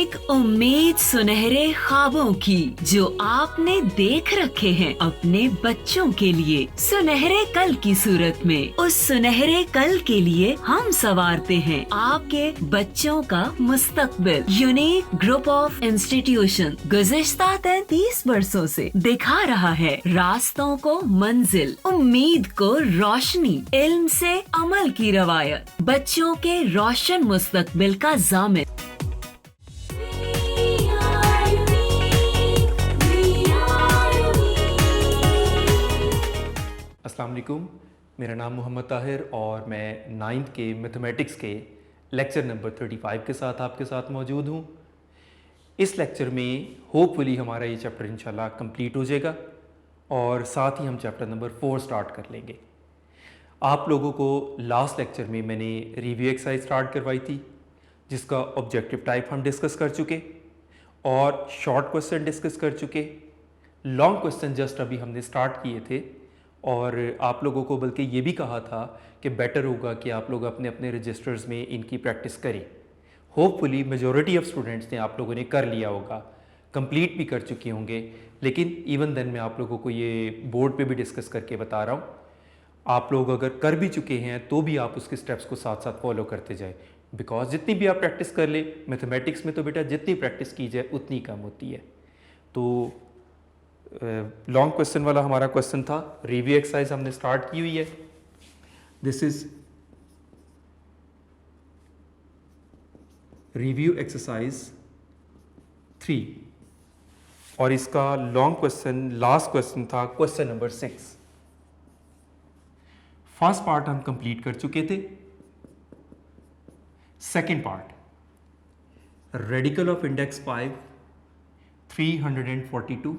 एक उम्मीद सुनहरे ख्वाबों की जो आपने देख रखे हैं अपने बच्चों के लिए, सुनहरे कल की सूरत में। उस सुनहरे कल के लिए हम संवारते हैं आपके बच्चों का मुस्तकबिल। यूनिक ग्रुप ऑफ इंस्टीट्यूशन गुज़िश्ता 33 वर्षों से दिखा रहा है रास्तों को मंजिल, उम्मीद को रोशनी, इल्म से अमल की रवायत, बच्चों के रोशन मुस्तकबिल का ज़ामिन। अस्सलाम वालेकुम, मेरा नाम मोहम्मद ताहिर और मैं 9th के मैथमेटिक्स के लेक्चर नंबर 35 के साथ आपके साथ मौजूद हूँ। इस लेक्चर में होपफुली हमारा ये चैप्टर इंशाल्लाह कंप्लीट हो जाएगा और साथ ही हम चैप्टर नंबर 4 स्टार्ट कर लेंगे। आप लोगों को लास्ट लेक्चर में मैंने रिव्यू एक्सरसाइज स्टार्ट करवाई थी जिसका ऑब्जेक्टिव टाइप हम डिस्कस कर चुके और शॉर्ट क्वेश्चन डिस्कस कर चुके। लॉन्ग क्वेश्चन जस्ट अभी हमने स्टार्ट किए थे और आप लोगों को बल्कि ये भी कहा था कि बेटर होगा कि आप लोग अपने अपने रजिस्टर्स में इनकी प्रैक्टिस करें। होपफुली मेजॉरिटी ऑफ स्टूडेंट्स ने आप लोगों ने कर लिया होगा, कंप्लीट भी कर चुके होंगे, लेकिन इवन देन मैं आप लोगों को ये बोर्ड पे भी डिस्कस करके बता रहा हूँ। आप लोग अगर कर भी चुके हैं तो भी आप उसके स्टेप्स को साथ साथ फॉलो करते जाए, बिकॉज जितनी भी आप प्रैक्टिस कर ले, मैथमेटिक्स में तो बेटा जितनी प्रैक्टिस की जाए उतनी कम होती है। तो लॉन्ग क्वेश्चन वाला हमारा क्वेश्चन था, रिव्यू एक्सरसाइज हमने स्टार्ट की हुई है। दिस इज रिव्यू एक्सरसाइज 3 और इसका लॉन्ग क्वेश्चन लास्ट क्वेश्चन था क्वेश्चन नंबर 6। फर्स्ट पार्ट हम कंप्लीट कर चुके थे। Second part, radical of index 5 342.2।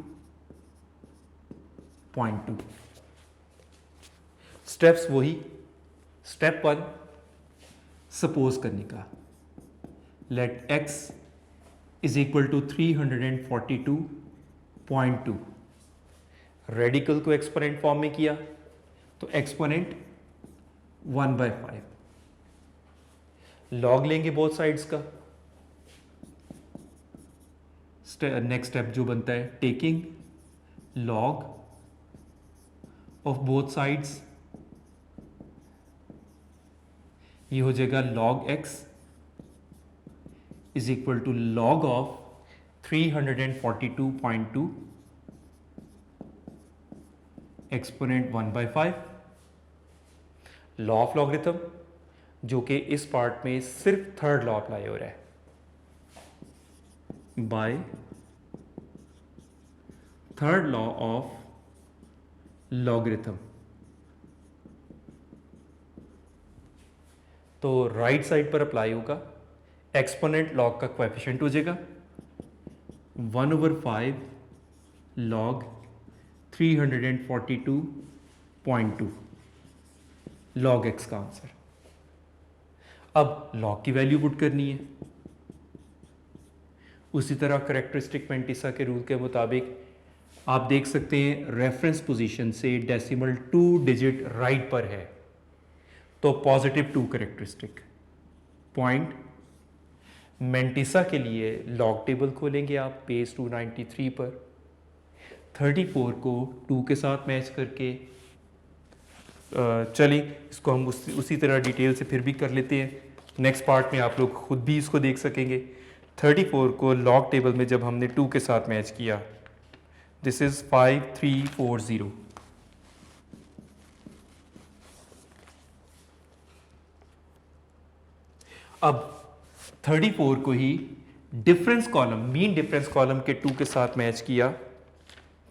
Steps वही, स्टेप 1 सपोज करने का, let x is equal to 342.2। Radical को एक्सपोनेंट फॉर्म में किया तो एक्सपोनेंट 1/5, लॉग लेंगे बोथ साइड्स का। नेक्स्ट स्टेप जो बनता है, taking log of both sides, ये हो जाएगा log x is equal to log of 342.2 exponent 1/5। Law of logarithm जो कि इस पार्ट में सिर्फ थर्ड लॉ अप्लाई हो रहा है, by third law of logarithm. तो राइट साइड पर अप्लाई होगा, एक्सपोनेंट लॉग का कोएफिशिएंट हो जाएगा 1/5 लॉग 342.2 लॉग एक्स का आंसर। अब लॉग की वैल्यू पुट करनी है। उसी तरह करेक्टरिस्टिक पेंटिसा के रूल के मुताबिक आप देख सकते हैं रेफरेंस पोजीशन से डेसिमल 2 डिजिट राइट पर है तो +2 करेक्टरिस्टिक पॉइंट। मेंटिसा के लिए लॉग टेबल खोलेंगे आप पेज 293 पर, 34 को 2 के साथ मैच करके चलिए इसको हम उसी तरह डिटेल से फिर भी कर लेते हैं। नेक्स्ट पार्ट में आप लोग खुद भी इसको देख सकेंगे। 34 को लॉग टेबल में जब हमने 2 के साथ मैच किया, दिस इज 5340। अब 34 को ही difference column, mean difference column के 2 के साथ मैच किया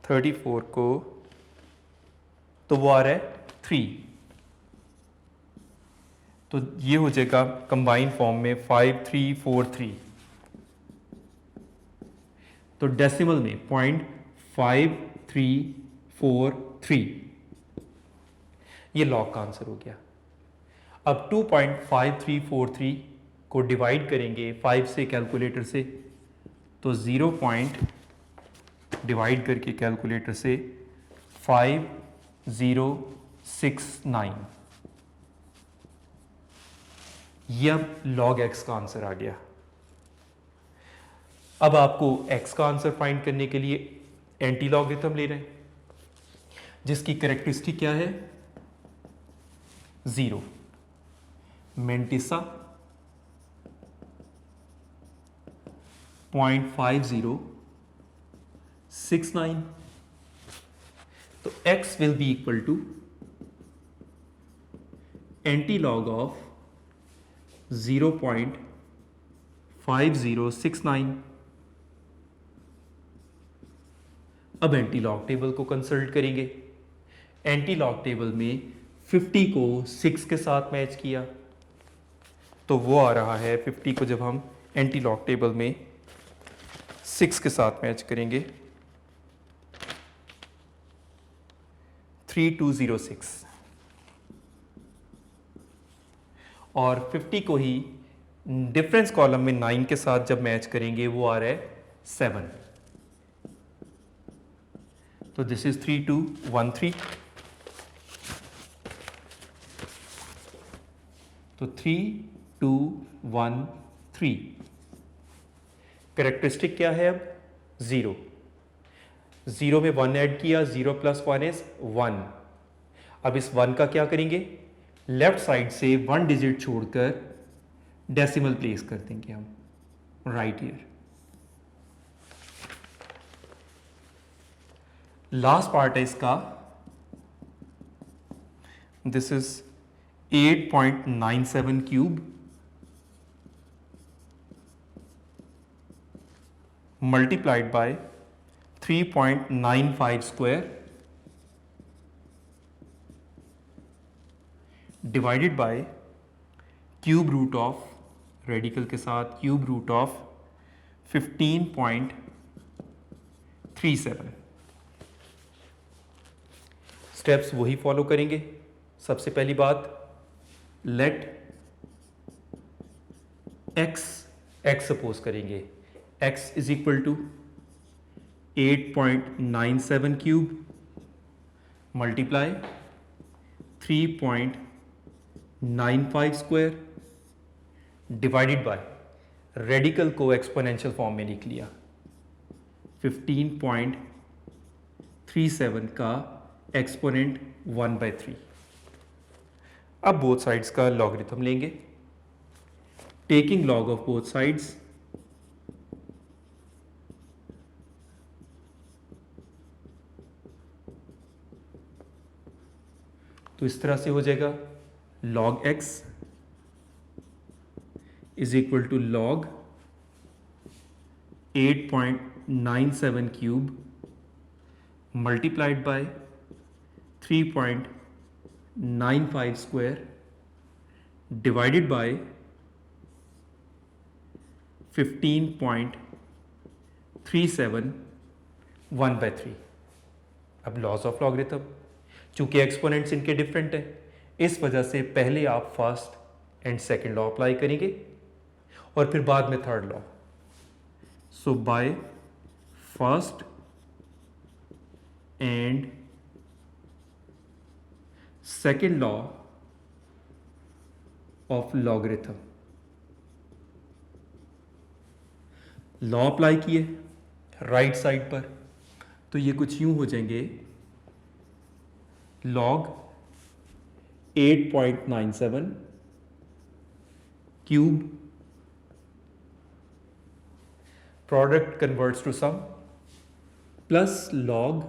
34 को, तो वो आ रहा है 3। तो ये हो जाएगा कंबाइन फॉर्म में 5343। तो डेसिमल में 0.5343, ये लॉग का आंसर हो गया। अब 2.5343 को डिवाइड करेंगे 5 से कैलकुलेटर से, तो 0 पॉइंट डिवाइड करके कैलकुलेटर से 5069, ये अब log x का आंसर आ गया। अब आपको x का आंसर फाइंड करने के लिए एंटी लॉगरिथम ले रहे हैं, जिसकी कैरेक्टरिस्टिक क्या है, 0। मेंटिसा 0.5069, तो x will be equal to anti-log of 0.5069। अब एंटी लॉग टेबल को कंसल्ट करेंगे। एंटी लॉग टेबल में 50 को 6 के साथ मैच किया तो वो आ रहा है 50 को जब हम एंटी लॉग टेबल में 6 के साथ मैच करेंगे 3206, और 50 को ही डिफरेंस कॉलम में 9 के साथ जब मैच करेंगे वो आ रहा है 7, तो दिस इज 3213, तो 3213। कैरेक्टरिस्टिक क्या है अब, 0, 0 में 1 ऐड किया, 0 प्लस 1 इज 1। अब इस 1 का क्या करेंगे, लेफ्ट साइड से 1 डिजिट छोड़कर डेसिमल प्लेस कर देंगे हम राइट हियर। लास्ट पार्ट है इसका, this is 8.97 cube multiplied by 3.95 square divided by cube root of, radical के साथ क्यूब रूट ऑफ 15.37। स्टेप्स वही फॉलो करेंगे। सबसे पहली बात, लेट x सपोज करेंगे, x is equal to 8.97 cube multiply 3.95 square divided by, radical को एक्सपोनेंशियल फॉर्म में लिख लिया, 15.37 का एक्सपोनेंट 1/3। अब बोथ साइड्स का लॉगरिथम लेंगे, taking log of both sides, तो इस तरह से हो जाएगा log x is equal to log 8.97 cube multiplied by 3.95 square divided by 15.37 1/3। अब लॉज ऑफ लॉगरिथम, चूंकि एक्सपोनेंट्स इनके डिफरेंट है, इस वजह से पहले आप first and second law apply करेंगे और फिर बाद में third law. So by first and second law of logarithm, law apply किए राइट साइड पर, तो ये कुछ यूं हो जाएंगे, log 8.97 cube, product converts to sum, plus log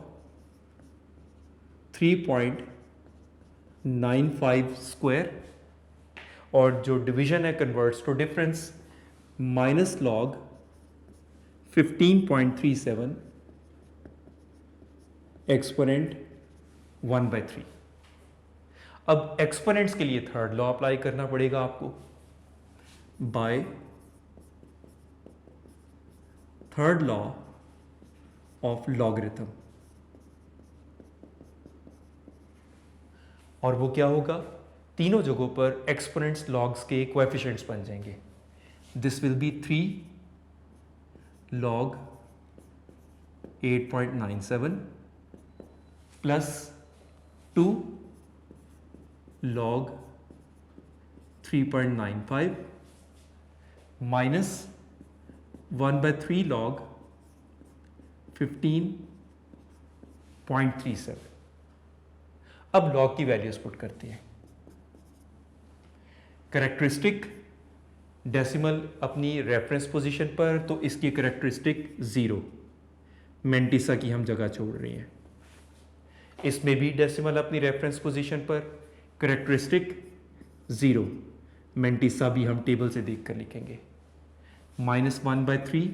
3.95 square, और जो डिवीजन है converts to difference, minus log 15.37 exponent 1/3। अब एक्सपोनेंट्स के लिए थर्ड लॉ अप्लाई करना पड़ेगा आपको, by third law of logarithm, और वो क्या होगा, तीनों जगहों पर एक्सपोनेंट्स लॉग्स के कोएफिशिएंट्स बन जाएंगे। This will be 3 log 8.97 plus 2 log 3.95 minus 1/3 log 15.37। अब लॉग की वैल्यूज पुट करते हैं। करेक्टरिस्टिक डेसिमल अपनी रेफरेंस पोजीशन पर, तो इसकी करेक्टरिस्टिक 0, मेंटिसा की हम जगह छोड़ रहे हैं। इसमें भी डेसिमल अपनी रेफरेंस पोजीशन पर, करेक्टरिस्टिक 0, मेंटिसा भी हम टेबल से देख कर लिखेंगे। -1/3,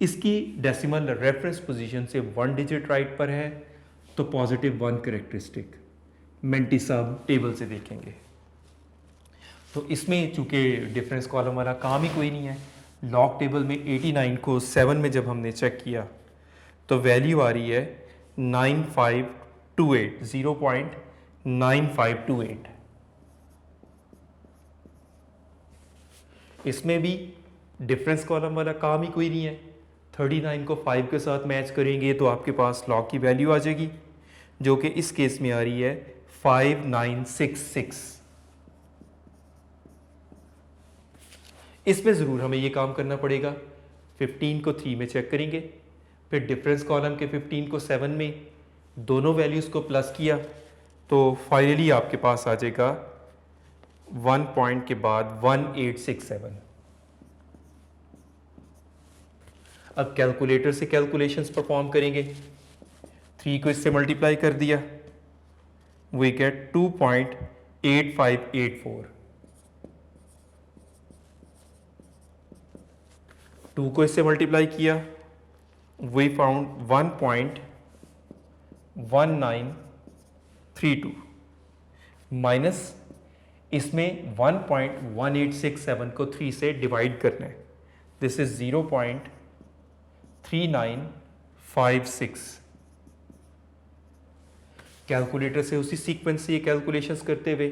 इसकी डेसिमल रेफरेंस पोजीशन से 1 डिजिट राइट पर है, तो +1 करेक्टरिस्टिक, मेंटिसा टेबल से देखेंगे। तो इसमें चूंकि डिफरेंस कॉलम वाला काम ही कोई नहीं है, लॉग टेबल में 89 को 7 में जब हमने चेक किया तो वैल्यू आ रही है 9528, 0.9528। इसमें भी डिफरेंस कॉलम वाला काम ही कोई नहीं है। 39 को 5 के साथ मैच करेंगे तो आपके पास लॉग की वैल्यू आ जाएगी, जो कि इस केस में आ रही है 5966। इसमें ज़रूर हमें ये काम करना पड़ेगा। 15 को 3 में चेक करेंगे, फिर डिफरेंस कॉलम के 15 को 7 में, दोनों वैल्यूज़ को प्लस किया तो फाइनली आपके पास आ जाएगा 1 पॉइंट के बाद 1867। अब कैलकुलेटर से कैलकुलेशंस परफॉर्म करेंगे। 3 को इससे मल्टीप्लाई कर दिया, वी गेट 2.8584। 2 को इससे मल्टीप्लाई किया, वी फाउंड 1.1932 माइनस इसमें 1.1867 को 3 से डिवाइड करना है, दिस इज 0.3956। कैलकुलेटर से उसी सीक्वेंस से ये कैलकुलेशंस करते हुए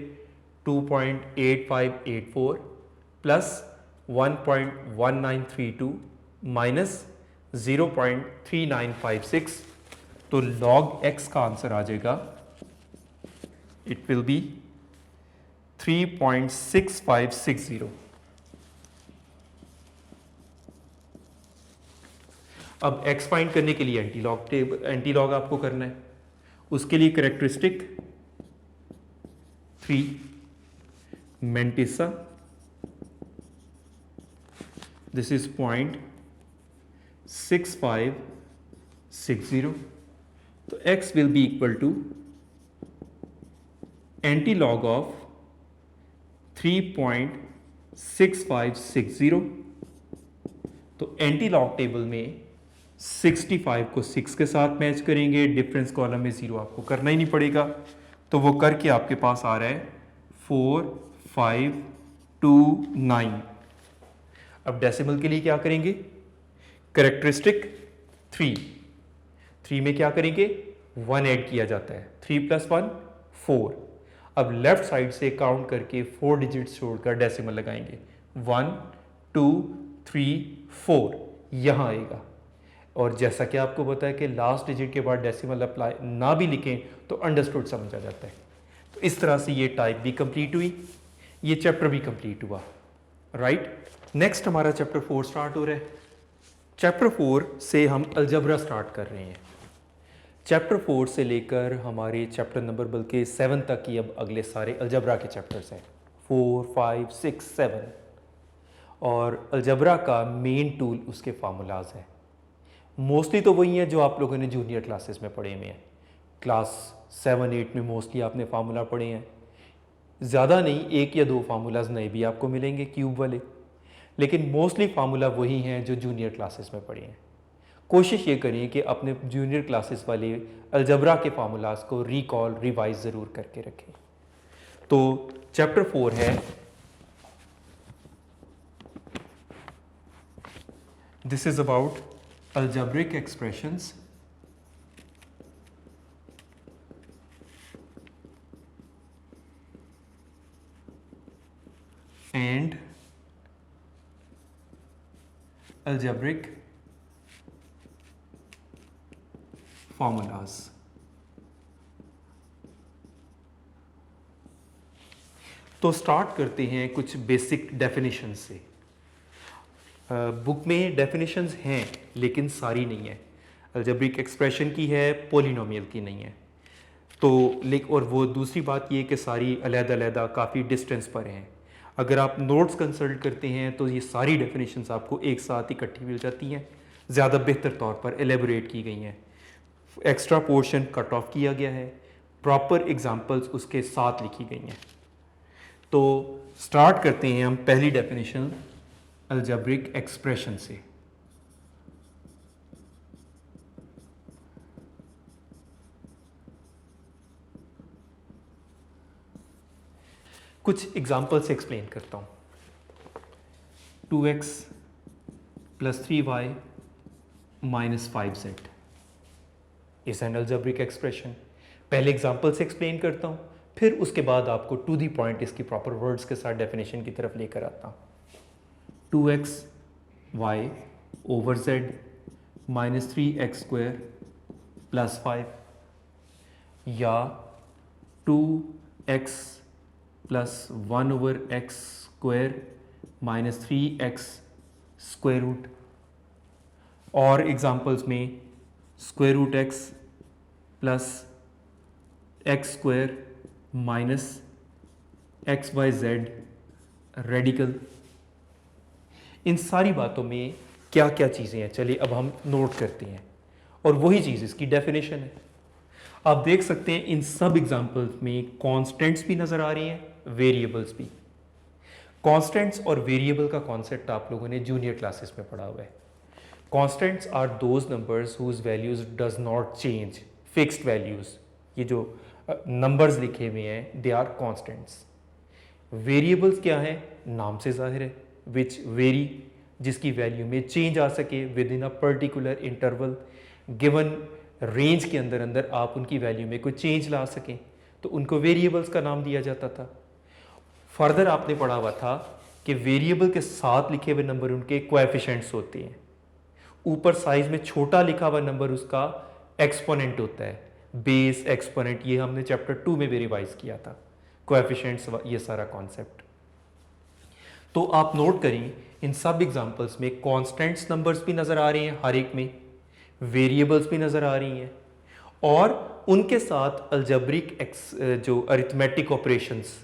2.8584 प्लस 1.1932 माइनस 0.3956, तो log x का आंसर आ जाएगा, इट विल बी 3.6560। अब x फाइंड करने के लिए एंटीलॉग आपको करना है। उसके लिए करेक्टरिस्टिक 3, मेंटिसा, दिस इज 0.6560, तो x will be equal to antilog of 3.6560। तो एंटीलॉग टेबल में 65 को 6 के साथ मैच करेंगे, डिफरेंस कॉलम में 0 आपको करना ही नहीं पड़ेगा, तो वो करके आपके पास आ रहा है 4529। अब डेसिमल के लिए क्या करेंगे, करेक्टरिस्टिक 3 में क्या करेंगे, 1 ऐड किया जाता है, 3 + 1 4। अब लेफ्ट साइड से काउंट करके 4 डिजिट्स छोड़कर डेसिमल लगाएंगे, 1 2 3 4 यहां आएगा। और जैसा कि आपको पता है कि लास्ट डिजिट के बाद डेसिमल अप्लाई ना भी लिखें तो अंडरस्टूड समझ आ जाता है। तो इस तरह से ये टाइप भी कंप्लीट हुई, ये चैप्टर भी कंप्लीट हुआ, राइट। नेक्स्ट हमारा चैप्टर 4 स्टार्ट हो रहा है। चैप्टर 4 से हम अलजबरा स्टार्ट कर रहे हैं। चैप्टर 4 से लेकर हमारे चैप्टर नंबर बल्कि 7 तक ही अब अगले सारे अलजबरा के चैप्टर्स हैं, 4 5 6 7। और अलजबरा का मेन टूल उसके फार्मूलाज हैं। मोस्टली तो वही हैं जो आप लोगों ने जूनियर क्लासेस में पढ़े हुए हैं। क्लास 7 8 में मोस्टली आपने फार्मूला पढ़े हैं, ज़्यादा नहीं, 1 या 2 फार्मूलाज नए भी आपको मिलेंगे क्यूब वाले, लेकिन मोस्टली फार्मूला वही हैं जो जूनियर क्लासेस में पढ़े हैं। कोशिश ये करिए कि अपने जूनियर क्लासेस वाले अलजबरा के फार्मूलाज को रिकॉल रिवाइज ज़रूर करके रखें। तो चैप्टर 4 है, this is about algebraic expressions and algebraic formulas। तो स्टार्ट करते हैं कुछ बेसिक डेफिनेशन से। बुक में डेफिनेशंस हैं लेकिन सारी नहीं है। अलजेब्रिक एक्सप्रेशन की है, पोलिनोमियल की नहीं है। तो और वो दूसरी बात ये कि सारी अलग-अलग काफ़ी डिस्टेंस पर हैं। अगर आप नोट्स कंसल्ट करते हैं तो ये सारी डेफिनेशंस आपको एक साथ इकट्ठी मिल जाती हैं, ज़्यादा बेहतर तौर पर एलेबोरेट की गई हैं, एक्स्ट्रा पोर्शन कट ऑफ किया गया है, प्रॉपर एग्जांपल्स उसके साथ लिखी गई हैं। तो स्टार्ट करते हैं हम पहली डेफिनेशन अलजेब्रिक एक्सप्रेशन से। कुछ एग्जांपल से एक्सप्लेन करता हूँ। 2x + 3y - 5z is an algebraic expression. पहले एग्जांपल से एक्सप्लेन करता हूँ, फिर उसके बाद आपको टू दी पॉइंट इसकी प्रॉपर वर्ड्स के साथ डेफिनेशन की तरफ लेकर आता हूँ। 2xy / z - 3x² + 5 या 2x + 1/x² - 3x square root. और एग्जांपल्स में √x + x² - xyz रेडिकल। इन सारी बातों में क्या क्या चीज़ें हैं, चलिए अब हम नोट करते हैं। और वही चीज़ इसकी डेफिनेशन है। आप देख सकते हैं इन सब एग्जांपल्स में कांस्टेंट्स भी नज़र आ रही हैं, वेरिएबल्स भी। कांस्टेंट्स और वेरिएबल का कॉन्सेप्ट आप लोगों ने जूनियर क्लासेस में पढ़ा हुआ है। Constants are those numbers whose values does not change, fixed values. ये जो नंबर्स लिखे हुए हैं दे आर कांस्टेंट्स। वेरिएबल्स क्या है, नाम से जाहिर है, विच वेरी, जिसकी वैल्यू में चेंज आ सके with in a particular interval, given range के अंदर अंदर आप उनकी वैल्यू में कोई चेंज ला सकें, तो उनको वेरिएबल्स का नाम दिया जाता था। फर्दर आपने पढ़ा हुआ था कि वेरिएबल के साथ लिखे हुए नंबर उनके कोएफिशिएंट्स होते हैं। ऊपर साइज में छोटा लिखा हुआ नंबर उसका एक्सपोनेंट होता है, बेस एक्सपोनेंट। ये हमने चैप्टर 2 में भी रिवाइज किया था, कोएफिशिएंट्स, ये सारा कॉन्सेप्ट। तो आप नोट करें इन सब एग्जांपल्स में कांस्टेंट्स नंबर्स भी नजर आ रहे हैं, हर एक में वेरिएबल्स भी नजर आ रही हैं, और उनके साथ अलजेब्रिक जो अरिथमेटिक ऑपरेशंस,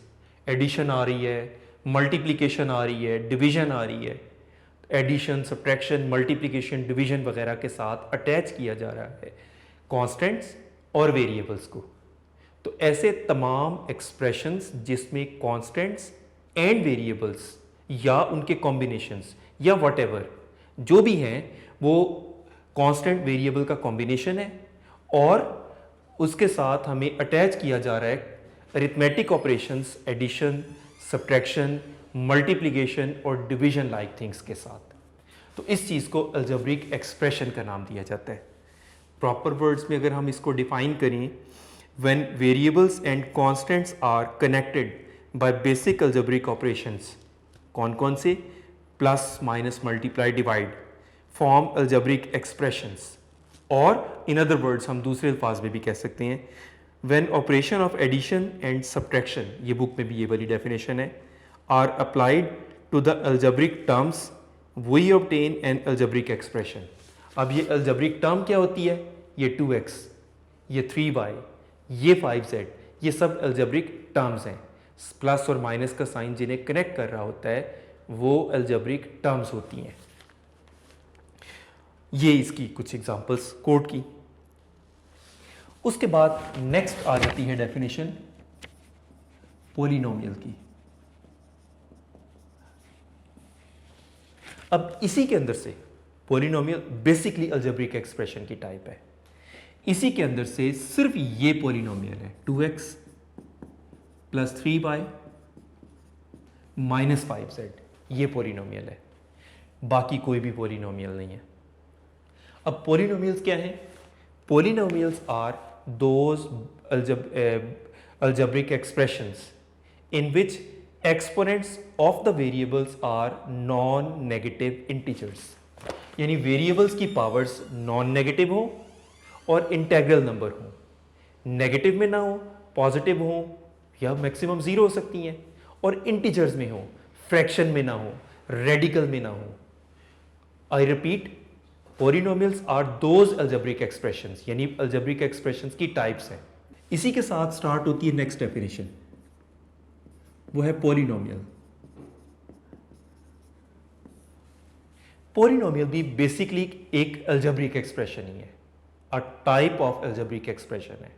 एडिशन आ रही है, मल्टीप्लिकेशन आ रही है, डिवीजन आ रही है, एडिशन, सब्ट्रैक्शन, मल्टीप्लिकेशन, डिवीजन वगैरह के साथ अटैच किया जा रहा है कांस्टेंट्स और वेरिएबल्स को। तो ऐसे तमाम एक्सप्रेशंस जिसमें कांस्टेंट्स एंड वेरिएबल्स या उनके कॉम्बिनेशंस या व्हाटएवर जो भी हैं वो कांस्टेंट वेरिएबल का कॉम्बिनेशन है, और उसके साथ हमें अटैच किया जा रहा है arithmetic operations, addition, subtraction, multiplication और डिवीजन लाइक थिंग्स के साथ। तो इस चीज़ को अलजेब्रिक एक्सप्रेशन का नाम दिया जाता है। प्रॉपर वर्ड्स में अगर हम इसको डिफाइन करें, when variables and constants are connected by basic algebraic operations, कौन कौन से, plus, minus, multiply, divide, form algebraic expressions. और इन अदर वर्ड्स हम दूसरे अल्फाज में भी कह सकते हैं, when operation of addition and subtraction, ये बुक में भी ये वाली डेफिनेशन है, are applied to the algebraic terms, we obtain an algebraic expression. अब ये अलजेब्रिक टर्म क्या होती है, ये 2x, ये 3y, ये 5z, ये सब अलजेब्रिक टर्म्स हैं। प्लस और माइनस का साइन जिन्हें कनेक्ट कर रहा होता है वो अलजेब्रिक टर्म्स होती हैं। ये इसकी कुछ एग्जांपल्स कोड की। उसके बाद नेक्स्ट आ जाती है डेफिनेशन पोलिनोमियल की। अब इसी के अंदर से पोलिनोमियल बेसिकली अलजेब्रिक एक्सप्रेशन की टाइप है। इसी के अंदर से सिर्फ ये पोलिनोमियल है, 2x + 3y - 5z, ये पोलिनोमियल है, बाकी कोई भी पोलिनोमियल नहीं है। अब पोलिनोमियल्स क्या हैं? Polynomials are those algebraic expressions in which exponents of the variables are non-negative integers, यानी वेरिएबल्स की पावर्स नॉन नेगेटिव हो और इंटेग्रल नंबर हो, नेगेटिव में ना हो, पॉजिटिव हो, या मैक्सिमम 0 हो सकती हैं, और इंटीजर्स में हो, फ्रैक्शन में ना हो, रेडिकल में ना हो। I repeat, polynomials are those algebraic expressions, यानी अलजेब्रिक एक्सप्रेशंस की टाइप्स हैं। इसी के साथ स्टार्ट होती है नेक्स्ट डेफिनेशन, वो है पॉलिनोमियल। पॉलिनोमियल भी बेसिकली एक अलजेब्रिक एक्सप्रेशन ही है, a type of algebraic expression है।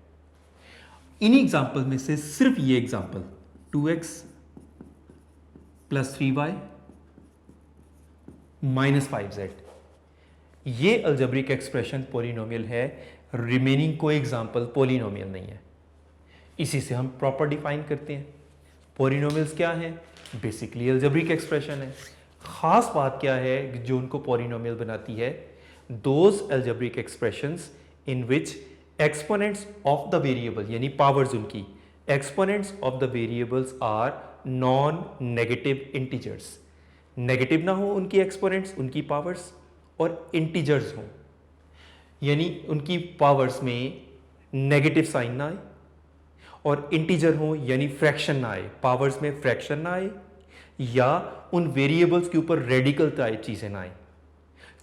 इन्हीं एग्जाम्पल में से सिर्फ ये एग्जाम्पल 2x + 3y - 5z, ये अलजेब्रिक एक्सप्रेशन पॉलिनोमियल है, रिमेनिंग कोई एग्जाम्पल पॉलिनोमियल नहीं है। इसी से हम प्रॉपर डिफाइन करते हैं पॉलिनोमियल्स क्या हैं, बेसिकली अलजेब्रिक एक्सप्रेशन है। खास बात क्या है जो उनको पॉलिनोमियल बनाती है, those algebraic expressions in which exponents of the variable, यानी पावर्स उनकी, exponents of the variables are non negative integers. Negative ना हो उनकी एक्सपोनेंट्स, उनकी पावर्स, और इंटीजर्स हों, यानी उनकी पावर्स में नेगेटिव साइन ना आए, और इंटीजर हो यानी फ्रैक्शन ना आए, पावर्स में फ्रैक्शन ना आए, या उन वेरिएबल्स के ऊपर रेडिकल टाइप चीज़ें ना आए।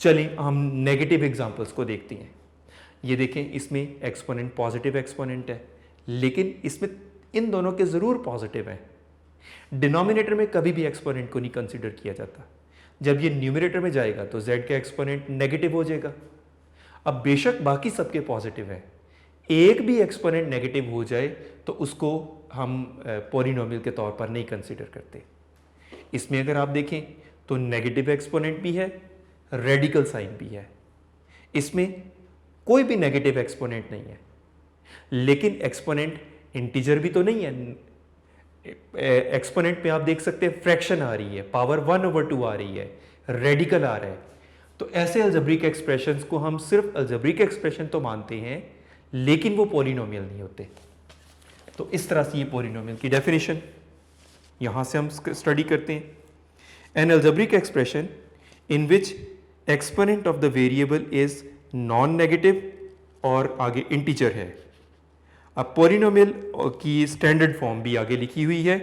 चलिए हम नेगेटिव एग्जांपल्स को देखते हैं। ये देखें, इसमें एक्सपोनेंट पॉजिटिव एक्सपोनेंट है, लेकिन इसमें इन दोनों के ज़रूर पॉजिटिव हैं। डिनोमिनेटर में कभी भी एक्सपोनेंट को नहीं कंसिडर किया जाता। जब ये न्यूमरेटर में जाएगा तो z का एक्सपोनेंट नेगेटिव हो जाएगा। अब बेशक बाकी सबके पॉजिटिव हैं, एक भी एक्सपोनेंट नेगेटिव हो जाए तो उसको हम पॉलिनोमियल के तौर पर नहीं कंसिडर करते। इसमें अगर आप देखें तो नेगेटिव एक्सपोनेंट भी है, रेडिकल साइन भी है। इसमें कोई भी नेगेटिव एक्सपोनेंट नहीं है, लेकिन एक्सपोनेंट इंटीजर भी तो नहीं है। एक्सपोनेंट पे आप देख सकते हैं फ्रैक्शन आ रही है, पावर 1/2 आ रही है, रेडिकल आ रहा है। तो ऐसे अलजेब्रिक एक्सप्रेशंस को हम सिर्फ अलजेब्रिक एक्सप्रेशन तो मानते हैं, लेकिन वो पॉलिनोमियल नहीं होते। तो इस तरह से ये पॉलिनोमियल की डेफिनेशन यहां से हम स्टडी करते हैं। N algebraic expression in which exponent of the variable is non negative और आगे इंटीजर है। अब पॉलिनोमियल की स्टैंडर्ड फॉर्म भी आगे लिखी हुई है।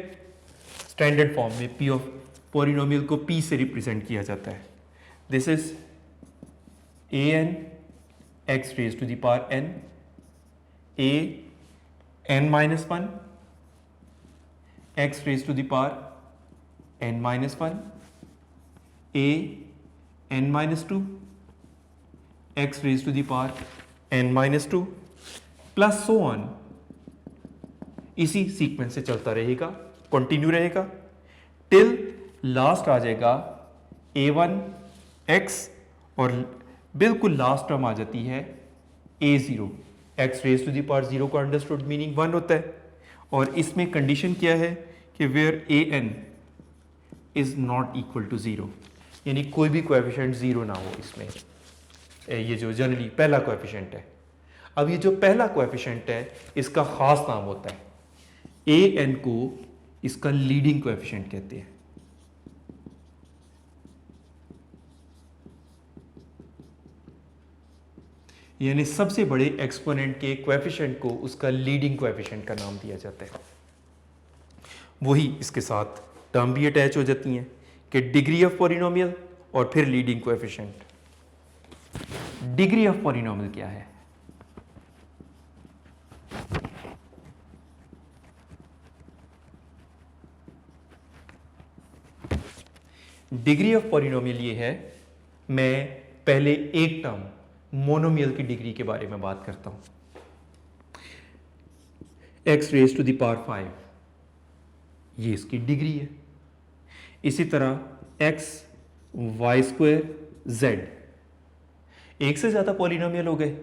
स्टैंडर्ड फॉर्म में पी ऑफ पॉलिनोमियल को पी से रिप्रेजेंट किया जाता है। This is an x raised to the power n, a n minus 1, x raised to the power n minus 1, a n minus 2, x raised to the power n minus 2, plus so on. इसी sequence से चलता रहेगा, continue रहेगा, till last आ जाएगा a1 x, और बिल्कुल last term आ जाती है a0, x raise to the power 0 का अंडरस्टूड मीनिंग 1 होता है। और इसमें कंडीशन क्या है कि where an is not equal to 0, यानी कोई भी कोएफिशिएंट 0 ना हो इसमें। ये जो जनरली पहला कोएफिशिएंट है। अब ये जो पहला कोएफिशिएंट है इसका खास नाम होता है, an को इसका लीडिंग कोएफिशिएंट कहते हैं। यानी सबसे बड़े एक्सपोनेंट के कोएफिशिएंट को उसका लीडिंग कोएफिशिएंट का नाम दिया जाता है। वही इसके साथ टर्म भी अटैच हो जाती हैं कि डिग्री ऑफ पॉलिनोमियल और फिर leading coefficient. Degree of polynomial क्या है? डिग्री ऑफ पॉलिनोमियल ये है, मैं पहले एक टर्म मोनोमियल की डिग्री के बारे में बात करता हूं। x raise to the power 5, ये इसकी डिग्री है। इसी तरह x y स्क्वायर z, एक से ज्यादा पॉलिनोमियल हो गए,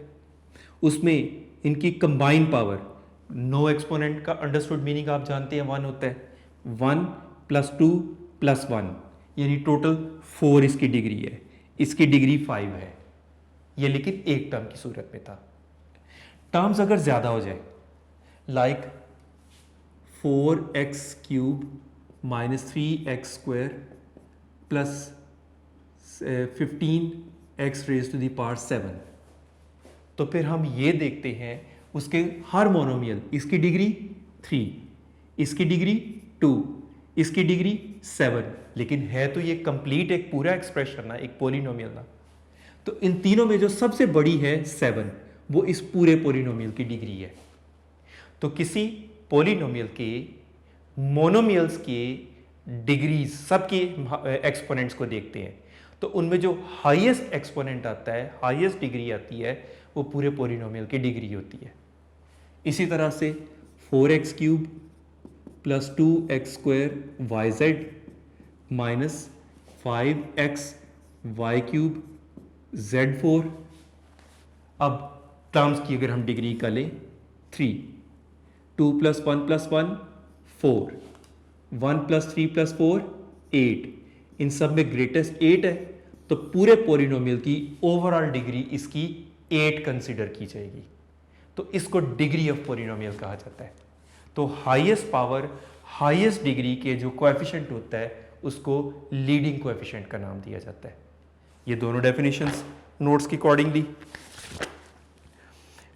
उसमें इनकी कंबाइंड पावर, नो एक्सपोनेंट का अंडरस्टूड मीनिंग आप जानते हैं 1 होता है, 1 + 2 + 1, यानी टोटल 4 इसकी डिग्री है। इसकी डिग्री 5 है, ये लेकिन एक टर्म की सूरत में था। टर्म्स अगर ज्यादा हो जाए, like 4x³ - 3x² + 15x raise to the power 7, तो फिर हम ये देखते हैं उसके हर मोनोमियल, इसकी डिग्री 3, इसकी डिग्री 2, इसकी डिग्री 7, लेकिन है तो ये कंप्लीट एक पूरा एक्सप्रेशन ना, एक पॉलिनोमियल ना। तो इन तीनों में जो सबसे बड़ी है 7, वो इस पूरे पोलिनोमियल की डिग्री है। तो किसी पोलिनोमियल के मोनोमियल्स की डिग्रीज सबके एक्सपोनेंट्स को देखते हैं, तो उनमें जो हाईएस्ट एक्सपोनेंट आता है, हाईएस्ट डिग्री आती है, वो पूरे पोलिनोमियल की डिग्री होती है। इसी तरह से 4x cube plus 2x square y z minus 5x y cube z4। अब टर्म्स की अगर हम डिग्री का लें 3, 2 प्लस 1 प्लस 1 4, 1 प्लस 3 प्लस 4 8, इन सब में ग्रेटेस्ट 8 है, तो पूरे पोलिनोमियल की ओवरऑल डिग्री इसकी 8 कंसिडर की जाएगी। तो इसको डिग्री ऑफ पोलिनोमियल कहा जाता है। तो हाईएस्ट पावर, हाईएस्ट डिग्री के जो कोएफिशिएंट होता है उसको लीडिंग कोएफिशिएंट का नाम दिया जाता है। ये दोनों डेफिनेशंस नोट्स की अकॉर्डिंगली।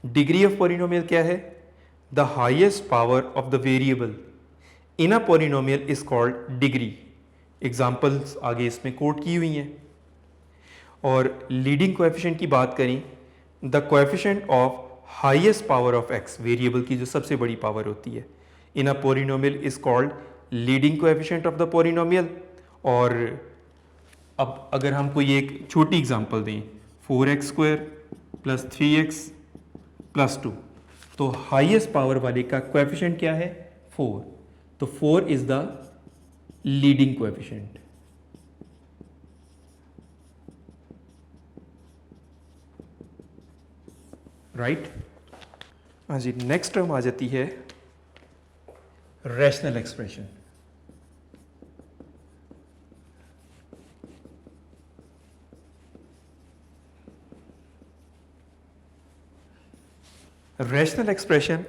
डिग्री ऑफ पोलिनोमियल क्या है? The highest power of the variable in a polynomial is called degree. Examples आगे इसमें कोट की हुई हैं। और लीडिंग कोएफिशिएंट की बात करें, the coefficient of highest power of x, variable की जो सबसे बड़ी पावर होती है, in a polynomial is called leading coefficient of the polynomial. और अब अगर हम कोई एक छोटी एग्जांपल दें, 4x square plus 3x plus 2, तो हाईएस्ट पावर वाले का कोएफिशिएंट क्या है? 4। तो 4 is the leading coefficient. Right? हाँ जी, नेक्स्ट टर्म आ जाती है रैशनल एक्सप्रेशन। रैशनल एक्सप्रेशन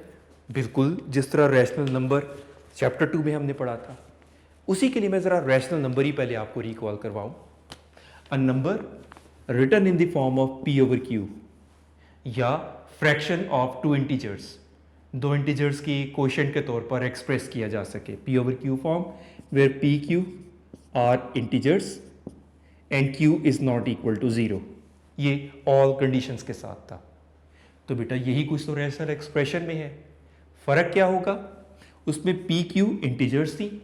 बिल्कुल जिस तरह रैशनल नंबर चैप्टर 2 में हमने पढ़ा था, उसी के लिए मैं ज़रा रैशनल नंबर ही पहले आपको रिकॉल करवाऊं। A number written in the form of p over q, या फ्रैक्शन ऑफ 2 इंटीजर्स, 2 इंटीजर्स की कोशेंट के तौर पर एक्सप्रेस किया जा सके, p over q form, where p q are integers and q is not equal to 0। ये all conditions के साथ था। तो बेटा यही कुछ तो रैशनल एक्सप्रेशन में है। फर्क क्या होगा? उसमें पी क्यू इंटीजर्स थी,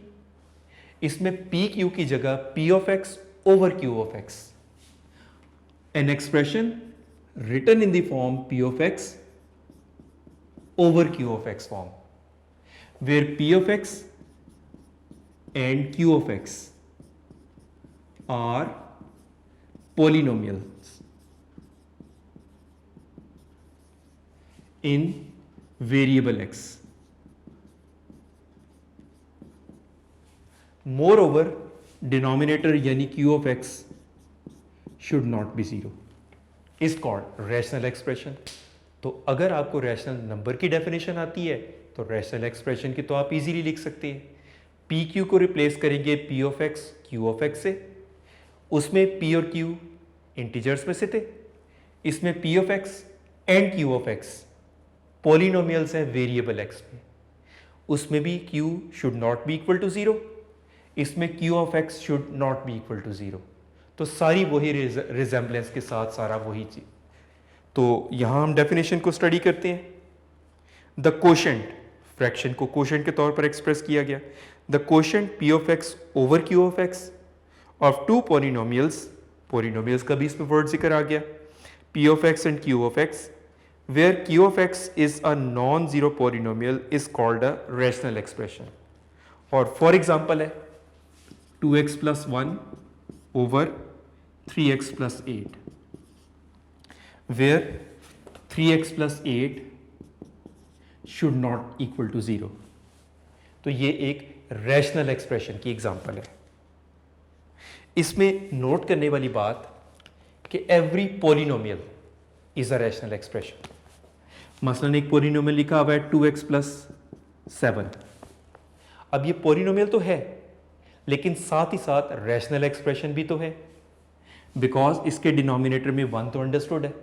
इसमें पी क्यू की जगह p of x over q of x। An expression written in the form p of x over q of x form, where p of x and q of x are polynomials in variable x. Moreover, denominator यानी q of x should not be 0 is called rational expression. तो अगर आपको rational number की definition आती है तो rational expression की तो आप इजीली लिख सकते हैं। पी क्यू को रिप्लेस करेंगे P of x Q of x से, उसमें पी और क्यू इंटीजर्स में से थे, इसमें p of x and q of x polynomials हैं वेरिएबल एक्स में, उसमें भी q should not be equal to 0, इसमें q of x should not be equal to 0। तो सारी वही रिजेम्बलेंस के साथ सारा वही चीज। तो यहां हम डेफिनेशन को स्टडी करते हैं। द कोशेंट, फ्रैक्शन को कोशेंट के तौर पर एक्सप्रेस किया गया। The quotient p of x over q of x of 2 polynomials, polynomials का भी इसमें वर्ड जिक्र आ गया, p of x and q of x, where q of x is a non zero polynomial is called a rational expression. और for example है 2x plus 1 over 3x plus 8, where 3x plus 8 should not equal to 0। तो ये एक rational expression की example है। इसमें note करने वाली बात कि every polynomial is a rational expression. मसलन एक पॉलिनोमियल लिखा हुआ है 2x plus 7। अब ये पॉलिनोमियल तो है, लेकिन साथ ही साथ रैशनल एक्सप्रेशन भी तो है, बिकॉज इसके डिनोमिनेटर में 1 तो अंडरस्टूड है।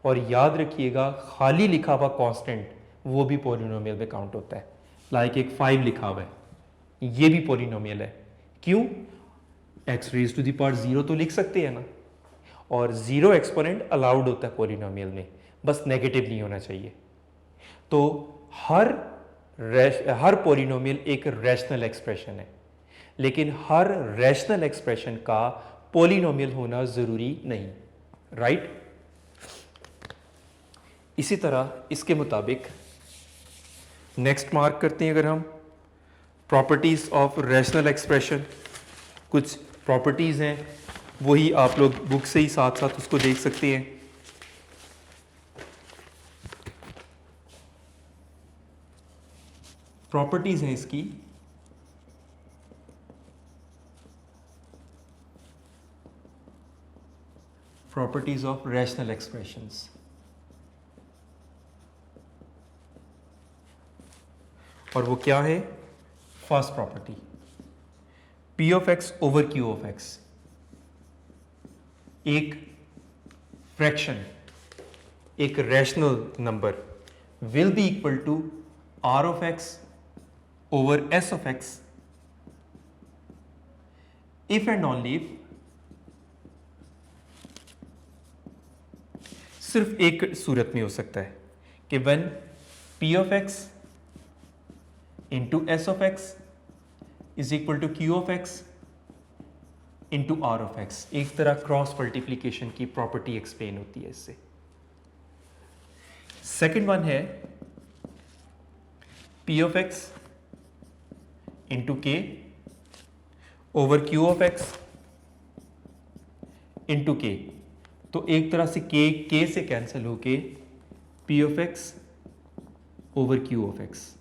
और याद रखिएगा खाली लिखा हुआ कांस्टेंट वो भी पॉलिनोमियल में काउंट होता है। लाइक एक 5 लिखा हुआ है, ये भी पॉलिनोमियल है। क्यों? x raise to the power 0 तो लिख सकते हैं ना। और ज़ीरो एक्सपोनेंट अलाउड होता है पॉलिनोमियल में, बस नेगेटिव नहीं होना चाहिए। तो हर पॉलिनोमियल एक रैशनल एक्सप्रेशन है, लेकिन हर रैशनल एक्सप्रेशन का पॉलिनोमियल होना ज़रूरी नहीं, राइट? इसी तरह इसके मुताबिक नेक्स्ट मार्क करते हैं अगर हम प्रॉपर्टीज़ ऑफ रैशनल एक्सप्रेशन। कुछ प्रॉपर्टीज़ हैं, वही आप लोग बुक से ही साथ साथ उसको देख सकते हैं। प्रॉपर्टीज़ हैं इसकी, प्रॉपर्टीज़ ऑफ रैशनल एक्सप्रेशंस। और वो क्या है? First property, P of x over Q of x, एक फ्रैक्शन, एक rational number will be equal to R of x over S of x if and only if, सिर्फ एक सूरत में हो सकता है कि when P of x into S of x is equal to Q of x into R of x. एक तरह cross multiplication की प्रॉपर्टी एक्सप्लेन होती है इससे। सेकेंड वन है P of x into K over Q of x into K। तो एक तरह से K से कैंसिल होके P of x over Q of x,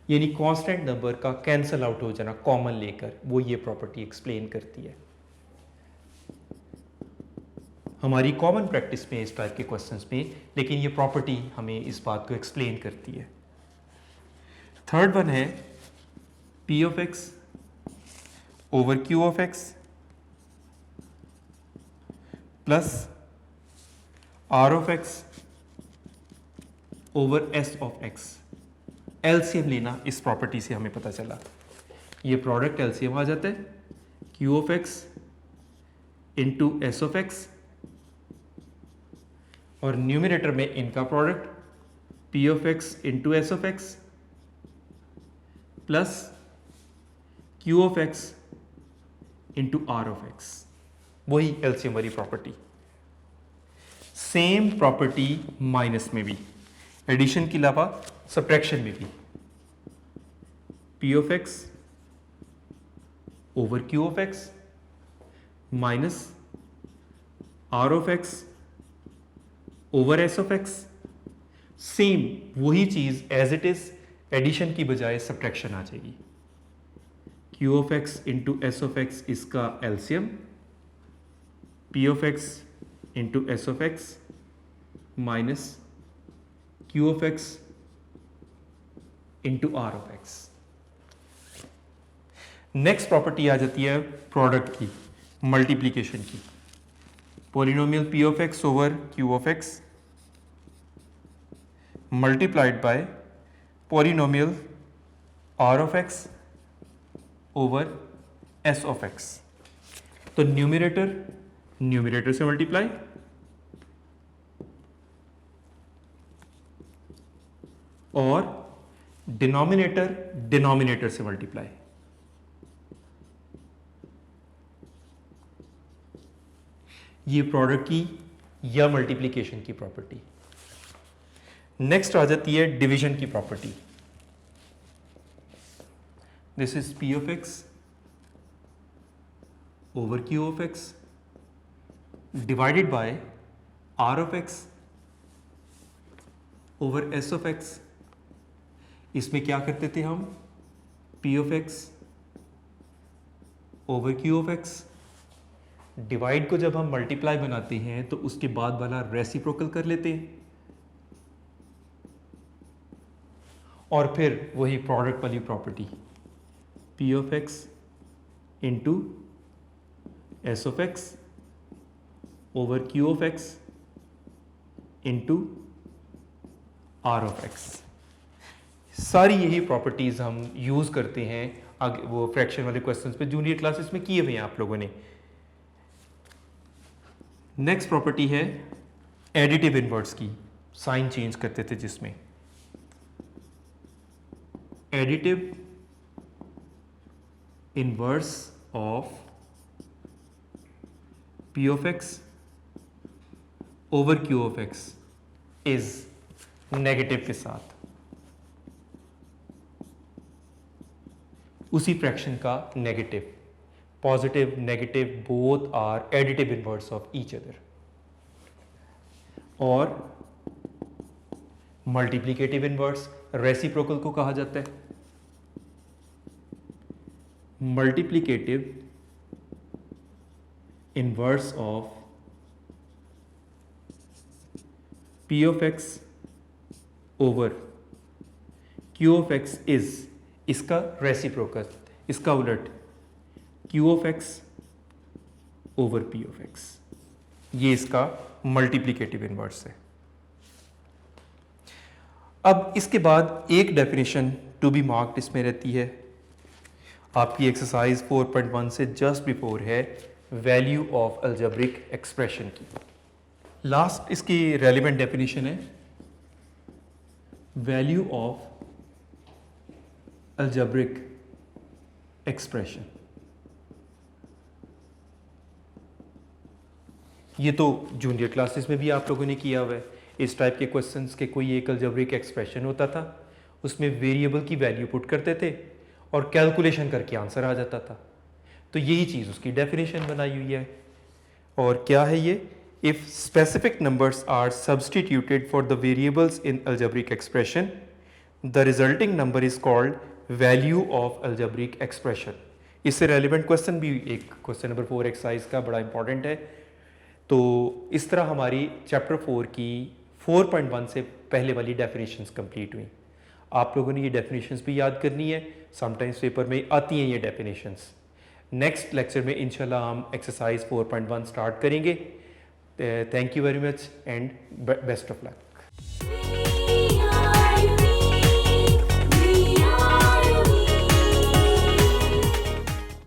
यानी कांस्टेंट नंबर का कैंसल आउट हो जाना कॉमन लेकर, वो ये प्रॉपर्टी एक्सप्लेन करती है। हमारी कॉमन प्रैक्टिस में इस टाइप के क्वेश्चंस में, लेकिन ये प्रॉपर्टी हमें इस बात को एक्सप्लेन करती है। थर्ड वन है P of x over Q of x plus R of x over S of x. LCM लेना इस प्रॉपर्टी से हमें पता चला, ये प्रोडक्ट एलसीएम आ जाता है Q of x into S of x, और न्यूमिनेटर में इनका product P of x into S of x plus Q of x into R of x, वही एलसीएम वाली प्रॉपर्टी। सेम प्रॉपर्टी माइनस में भी, addition के अलावा सब्ट्रैक्शन में भी, P of x over Q of x minus R of x over S of x, same वही चीज एज इट इज, एडिशन की बजाय सब्ट्रैक्शन आ जाएगी। Q of x into S of x इसका LCM, P of x into S of x minus Q of x into R of x. Next property आ जाती है प्रोडक्ट की, multiplication की। Polynomial P of x over Q of x multiplied by polynomial R of x over S of x. तो numerator से multiply और denominator से multiply. ये प्रोडक्ट की या मल्टीप्लिकेशन की प्रॉपर्टी। नेक्स्ट आ जाती है डिवीजन की property. This is P of x over Q of x divided by R of x over S of x. इसमें क्या करते थे हम? P of x over Q of x, divide को जब हम मल्टीप्लाई बनाते हैं तो उसके बाद वाला रेसिप्रोकल कर लेते हैं, और फिर वही प्रोडक्ट वाली property P of x into S of x over Q of x into R of x. सारी यही प्रॉपर्टीज हम यूज करते हैं आगे वो फ्रैक्शन वाले क्वेश्चंस पे, जूनियर क्लासेस में किए हुए हैं आप लोगों ने। नेक्स्ट प्रॉपर्टी है एडिटिव इनवर्ट्स की, साइन चेंज करते थे जिसमें additive inverse of p of x over q of x is negative के साथ उसी फ्रैक्शन का negative, positive negative both are additive inverse of each other. और मल्टीप्लिकेटिव इनवर्स रेसिप्रोकल को कहा जाता है। Multiplicative inverse of P of x over Q of x is, इसका रेसिप्रोकल, इसका उलट Q of x over P of x, ये इसका मल्टीप्लिकेटिव इनवर्स है। अब इसके बाद एक डेफिनेशन टू बी मार्क्ड इसमें रहती है, आपकी एक्सरसाइज 4.1 से जस्ट बिफोर है, वैल्यू ऑफ अलजेब्रिक एक्सप्रेशन की। लास्ट इसकी रेलिवेंट डेफिनेशन है वैल्यू ऑफ अलजेब्रिक एक्सप्रेशन। ये तो जूनियर क्लासेस में भी आप लोगों ने किया हुआ है। इस टाइप के क्वेश्चंस के कोई एक अलजेब्रिक एक्सप्रेशन होता था, उसमें वेरिएबल की वैल्यू पुट करते थे और कैलकुलेशन करके आंसर आ जाता था। तो यही चीज़ उसकी डेफिनेशन बनाई हुई है। और क्या है ये? If specific numbers are substituted for the variables in algebraic expression, the resulting number is called value of algebraic expression. इससे relevant question भी एक क्वेश्चन नंबर 4 एक्सरसाइज का बड़ा इंपॉर्टेंट है। तो इस तरह हमारी चैप्टर 4 की 4.1 से पहले वाली डेफिनेशंस कंप्लीट हुई। आप लोगों ने ये डेफिनेशंस भी याद करनी है, समटाइम्स पेपर में आती हैं ये डेफिनेशंस। नेक्स्ट लेक्चर में इंशाल्लाह हम एक्सरसाइज 4.1 स्टार्ट करेंगे। Thank you very much and best of luck.